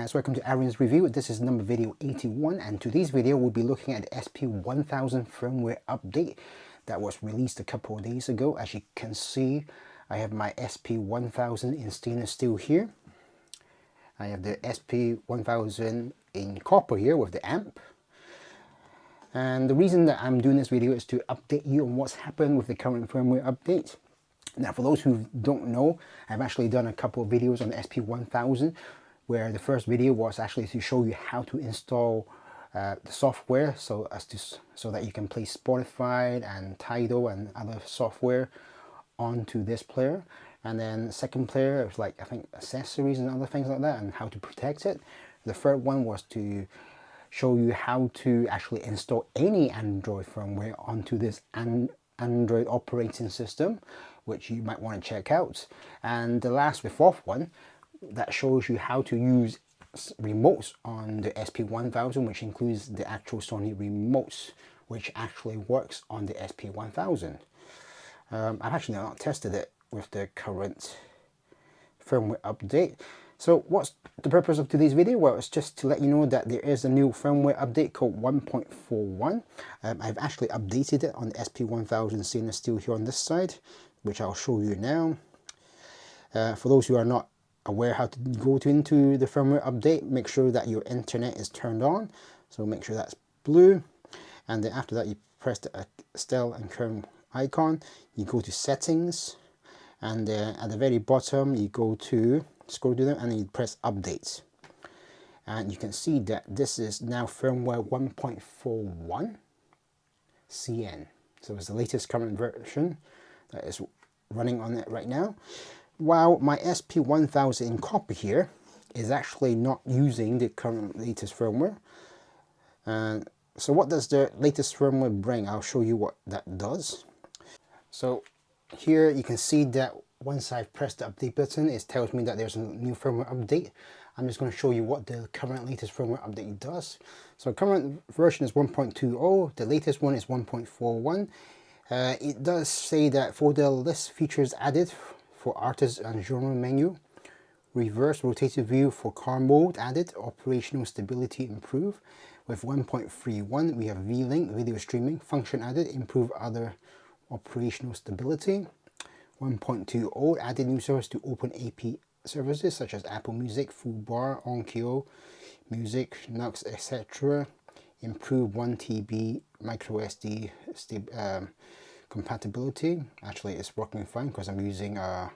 guys, welcome to Aaron's Review. This is number video 81, and today's video we'll be looking at the SP1000 firmware update that was released a couple of days ago. As you can see, I have my SP1000 in stainless steel here. I have the SP1000 in copper here with the amp. And the reason that I'm doing this video is to update you on what's happened with the current firmware update. Now, for those who don't know, I've actually done a couple of videos on the SP1000, where the first video was actually to show you how to install the software so that you can play Spotify and Tidal and other software onto this player. And then the second player was like, I think, accessories and other things like that, and how to protect it. The third one was to show you how to actually install any Android firmware onto this Android operating system, which you might want to check out. And the fourth one, that shows you how to use remotes on the SP1000, which includes the actual Sony remotes, which actually works on the SP1000. I've actually not tested it with the current firmware update. So what's the purpose of today's video? Well, it's just to let you know that there is a new firmware update called 1.41. I've actually updated it on the SP1000 stainless steel here on this side, which I'll show you now. For those who are not aware how to go into the firmware update, make sure that your internet is turned on. So make sure that's blue. And then after that, you press the Astell and Kern icon. You go to settings. And at the very bottom, you scroll to them and you press updates. And you can see that this is now firmware 1.41 CN. So it's the latest current version that is running on it right now. While my SP1000 in copper here is actually not using the current latest firmware. And so what does the latest firmware bring? I'll show you what that does. So here you can see that once I've pressed the update button, it tells me that there's a new firmware update. I'm just going to show you what the current latest firmware update does. So current version is 1.20, the latest one is 1.41. It does say that for the list features added for artist and genre menu, reverse rotated view for car mode added, operational stability improved. With 1.31 we have V-Link video streaming function added, improve other operational stability. 1.20 added new service to open AP services such as Apple Music, Fubar, Onkyo, Music, Nux, etc. Improve 1 TB micro SD compatibility. Actually, it's working fine because I'm using am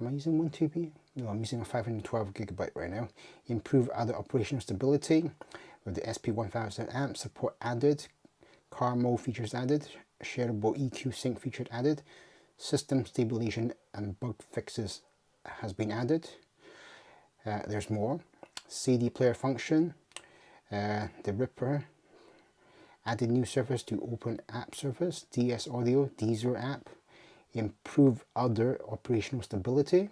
I using 1 TB? No, I'm using a 512 gigabyte right now. Improve other operational stability with the SP1000 amp, support added, car mode features added, shareable EQ sync feature added, system stabilization and bug fixes has been added. There's more. CD player function, the Ripper, added new service to open app service, DS audio, Deezer app, improve other operational stability,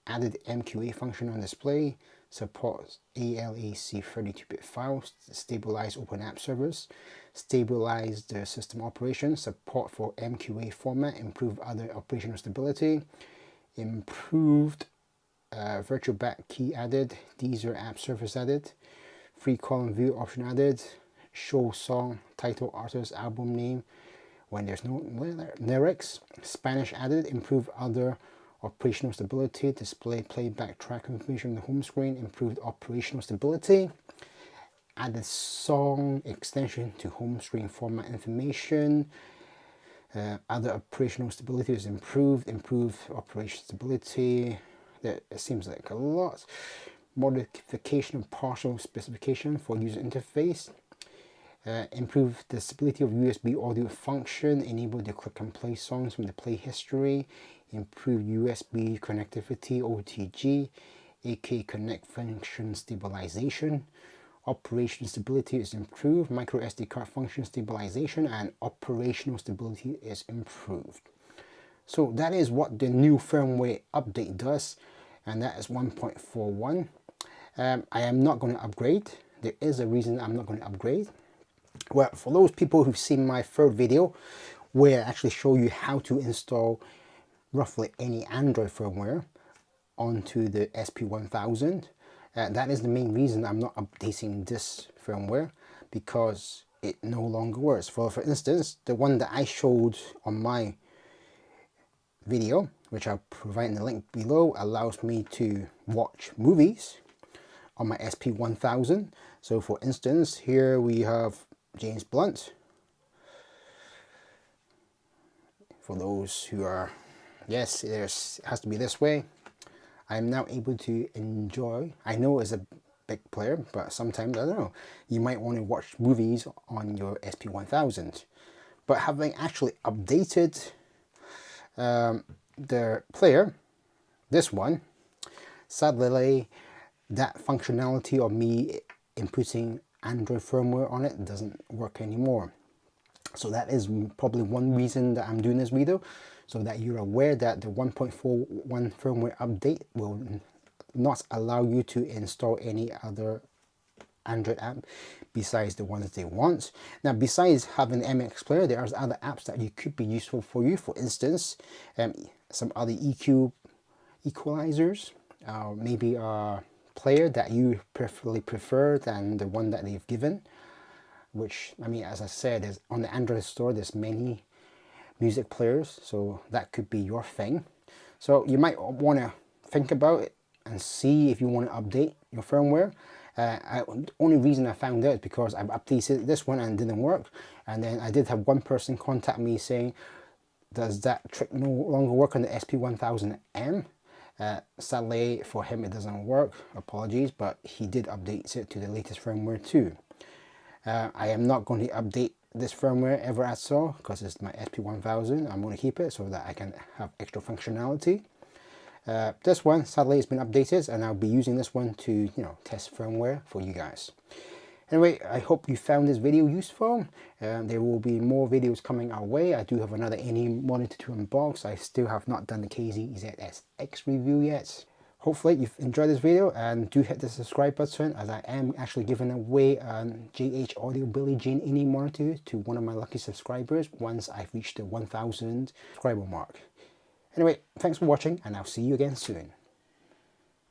added MQA function on display, supports ALAC 32-bit files, stabilize open app service, stabilize the system operation, support for MQA format, improve other operational stability, improved virtual back key added, Deezer app service added, free column view option added, show song title, artist, album name when there's no lyrics, Spanish added, improve other operational stability, display playback track information on the home screen, improved operational stability, added song extension to home screen format information, other operational stability is improved operational stability. That seems like a lot. Modification of partial specification for user interface, improve the stability of USB audio function, enable the click and play songs from the play history, improve USB connectivity, OTG, AK connect function stabilization, operation stability is improved, micro SD card function stabilization, and operational stability is improved. So that is what the new firmware update does, and that is 1.41. I am not going to upgrade. There is a reason I'm not going to upgrade. Well, for those people who've seen my third video, where I actually show you how to install roughly any Android firmware onto the SP1000, That is the main reason I'm not updating this firmware, because it no longer works. For instance, the one that I showed on my video, which I'll provide in the link below, allows me to watch movies on my SP1000. So for instance, here we have James Blunt. For those who are, yes, it has to be this way. I'm now able to enjoy. I know it's a big player, but sometimes, I don't know, you might want to watch movies on your SP1000. But having actually updated the player, this one, sadly, that functionality of me inputting Android firmware on it doesn't work anymore. So that is probably one reason that I'm doing this video, so that you're aware that the 1.41 firmware update will not allow you to install any other Android app besides the ones they want. Now, besides having the MX player, there are other apps that could be useful for you. For instance, some other EQ equalizers, maybe a player that you prefer than the one that they've given. Which, I mean, as I said, on the Android store, there's many music players, so that could be your thing. So you might want to think about it and see if you want to update your firmware. The only reason I found out is because I've updated this one and it didn't work. And then I did have one person contact me saying, does that trick no longer work on the SP1000m? Sadly, for him it doesn't work. Apologies, but he did update it to the latest firmware too. I am not going to update this firmware ever at all, because it's my SP1000. I'm going to keep it so that I can have extra functionality. This one, sadly, has been updated, and I'll be using this one to, test firmware for you guys. Anyway, I hope you found this video useful. There will be more videos coming our way. I do have another NE monitor to unbox. I still have not done the KZ-ZSX review yet. Hopefully you've enjoyed this video, and do hit the subscribe button, as I am actually giving away a JH Audio Billie Jean NE monitor to one of my lucky subscribers once I've reached the 1000 subscriber mark. Anyway, thanks for watching, and I'll see you again soon.